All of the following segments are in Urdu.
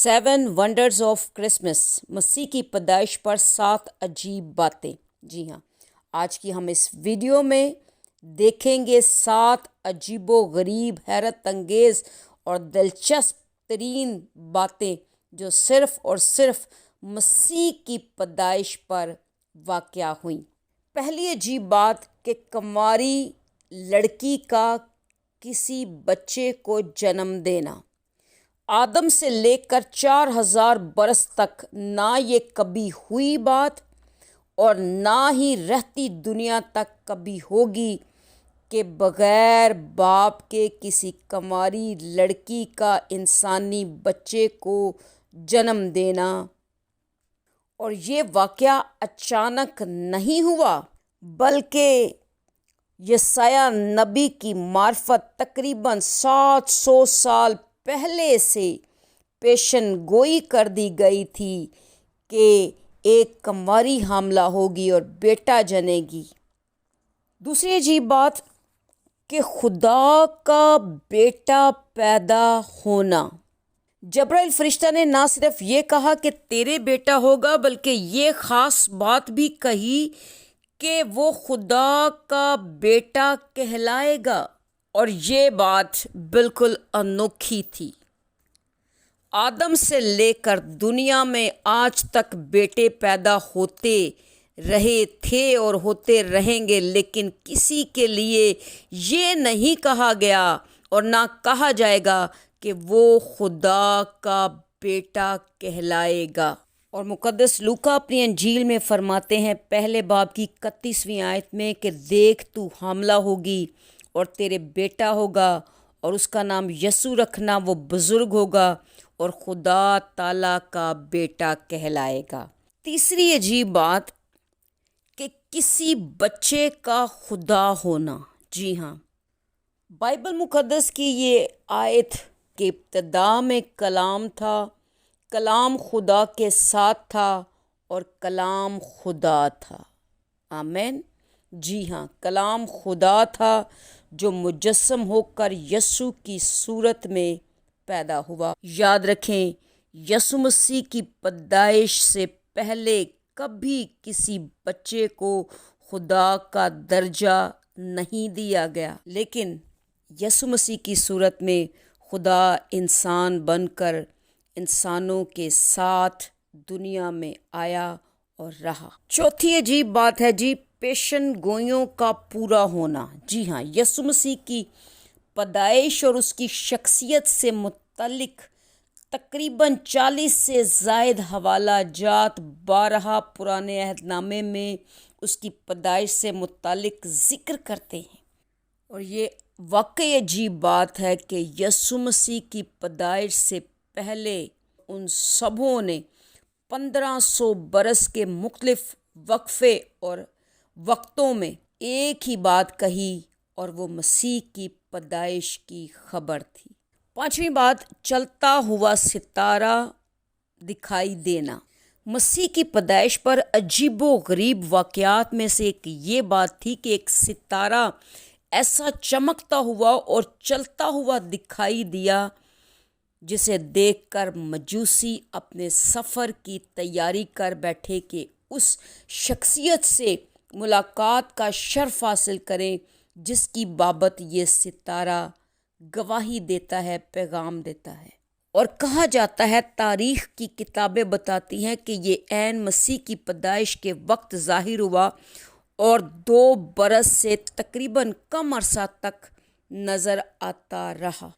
7 ونڈرز آف کرسمس، مسیح کی پیدائش پر 7 عجیب باتیں۔ جی ہاں، آج کی ہم اس ویڈیو میں دیکھیں گے 7 عجیب و غریب، حیرت انگیز اور دلچسپ ترین باتیں جو صرف اور صرف مسیح کی پیدائش پر واقع ہوئیں۔ پہلی عجیب بات کہ کنواری لڑکی کا کسی بچے کو جنم دینا۔ آدم سے لے کر 4000 برس تک نہ یہ کبھی ہوئی بات اور نہ ہی رہتی دنیا تک کبھی ہوگی کہ بغیر باپ کے کسی کنواری لڑکی کا انسانی بچے کو جنم دینا۔ اور یہ واقعہ اچانک نہیں ہوا، بلکہ یسایہ نبی کی معرفت تقریباً 700 سال پہلے سے پیشن گوئی کر دی گئی تھی کہ ایک کنواری حاملہ ہوگی اور بیٹا جنے گی۔ دوسری عجیب بات کہ خدا کا بیٹا پیدا ہونا۔ جبرائیل فرشتہ نے نہ صرف یہ کہا کہ تیرے بیٹا ہوگا، بلکہ یہ خاص بات بھی کہی کہ وہ خدا کا بیٹا کہلائے گا، اور یہ بات بالکل انوکھی تھی۔ آدم سے لے کر دنیا میں آج تک بیٹے پیدا ہوتے رہے تھے اور ہوتے رہیں گے، لیکن کسی کے لیے یہ نہیں کہا گیا اور نہ کہا جائے گا کہ وہ خدا کا بیٹا کہلائے گا۔ اور مقدس لوکا اپنی انجیل میں فرماتے ہیں پہلے باب کی 31ویں آیت میں کہ دیکھ تو حاملہ ہوگی اور تیرے بیٹا ہوگا اور اس کا نام یسوع رکھنا، وہ بزرگ ہوگا اور خدا تعالیٰ کا بیٹا کہلائے گا۔ تیسری عجیب بات کہ کسی بچے کا خدا ہونا۔ جی ہاں، بائبل مقدس کی یہ آیت کہ ابتدا میں کلام تھا، کلام خدا کے ساتھ تھا اور کلام خدا تھا۔ آمین۔ جی ہاں، کلام خدا تھا جو مجسم ہو کر یسوع کی صورت میں پیدا ہوا۔ یاد رکھیں، یسوع مسیح کی پیدائش سے پہلے کبھی کسی بچے کو خدا کا درجہ نہیں دیا گیا، لیکن یسوع مسیح کی صورت میں خدا انسان بن کر انسانوں کے ساتھ دنیا میں آیا اور رہا۔ چوتھی عجیب بات ہے جی پیشن گوئیوں کا پورا ہونا۔ جی ہاں، یسوع مسیح کی پیدائش اور اس کی شخصیت سے متعلق تقریباً 40 سے زائد حوالہ جات 12 پرانے عہد نامے میں اس کی پیدائش سے متعلق ذکر کرتے ہیں۔ اور یہ واقعی عجیب بات ہے کہ یسوع مسیح کی پیدائش سے پہلے ان سبوں نے 1500 برس کے مختلف وقفے اور وقتوں میں ایک ہی بات کہی، اور وہ مسیح کی پیدائش کی خبر تھی۔ پانچویں بات، چلتا ہوا ستارہ دکھائی دینا۔ مسیح کی پیدائش پر عجیب و غریب واقعات میں سے ایک یہ بات تھی کہ ایک ستارہ ایسا چمکتا ہوا اور چلتا ہوا دکھائی دیا جسے دیکھ کر مجوسی اپنے سفر کی تیاری کر بیٹھے کہ اس شخصیت سے ملاقات کا شرف حاصل کریں جس کی بابت یہ ستارہ گواہی دیتا ہے، پیغام دیتا ہے۔ اور کہا جاتا ہے، تاریخ کی کتابیں بتاتی ہیں کہ یہ عین مسیح کی پیدائش کے وقت ظاہر ہوا اور 2 برس سے تقریباً کم عرصہ تک نظر آتا رہا۔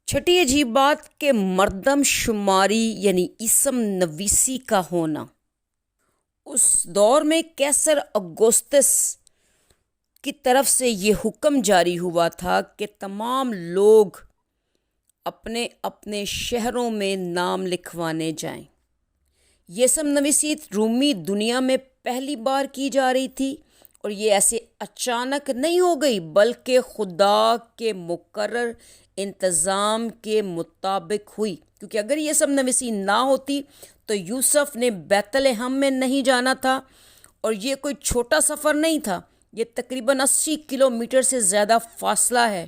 چھٹی عجیب بات کہ مردم شماری یعنی اسم نویسی کا ہونا۔ اس دور میں قیصر اگستس کی طرف سے یہ حکم جاری ہوا تھا کہ تمام لوگ اپنے اپنے شہروں میں نام لکھوانے جائیں۔ یہ اسم نویسی رومی دنیا میں پہلی بار کی جا رہی تھی، اور یہ ایسے اچانک نہیں ہو گئی، بلکہ خدا کے مقرر انتظام کے مطابق ہوئی، کیونکہ اگر یہ اسم نویسی نہ ہوتی تو یوسف نے بیت لحم میں نہیں جانا تھا، اور یہ کوئی چھوٹا سفر نہیں تھا، یہ تقریباً 80 کلومیٹر سے زیادہ فاصلہ ہے۔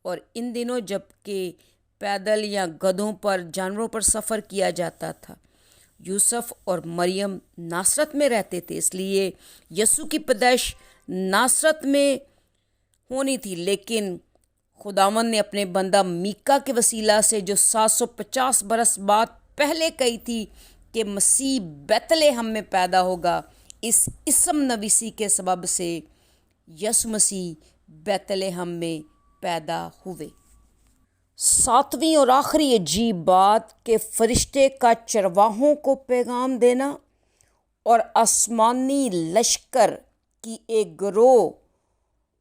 اور ان دنوں جب کہ پیدل یا گدھوں پر، جانوروں پر سفر کیا جاتا تھا۔ یوسف اور مریم ناصرت میں رہتے تھے، اس لیے یسوع کی پیدائش ناصرت میں ہونی تھی، لیکن خداوند نے اپنے بندہ میکا کے وسیلہ سے جو 750 برس بعد پہلے کہی تھی کہ مسیح بیت لحم میں پیدا ہوگا، اس اسم نویسی کے سبب سے یسوع مسیح بیت لحم میں پیدا ہوئے۔ ساتویں اور آخری عجیب بات کہ فرشتے کا چرواہوں کو پیغام دینا اور آسمانی لشکر کی ایک گروہ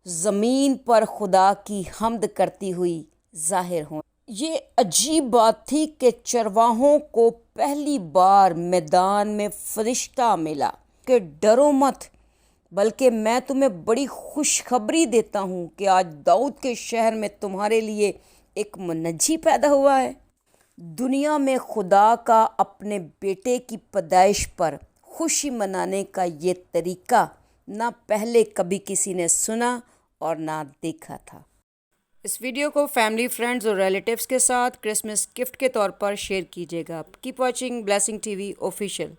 زمین پر خدا کی حمد کرتی ہوئی ظاہر ہوں۔ یہ عجیب بات تھی کہ چرواہوں کو پہلی بار میدان میں فرشتہ ملا کہ ڈرو مت، بلکہ میں تمہیں بڑی خوشخبری دیتا ہوں کہ آج داؤد کے شہر میں تمہارے لیے ایک منجی پیدا ہوا ہے۔ دنیا میں خدا کا اپنے بیٹے کی پیدائش پر خوشی منانے کا یہ طریقہ نہ پہلے کبھی کسی نے سنا اور نہ دیکھا تھا۔ اس ویڈیو کو فیملی، فرینڈز اور ریلیٹیوز کے ساتھ کرسمس گفٹ کے طور پر شیئر کیجیے گا۔ Keep watching Blessing T V official.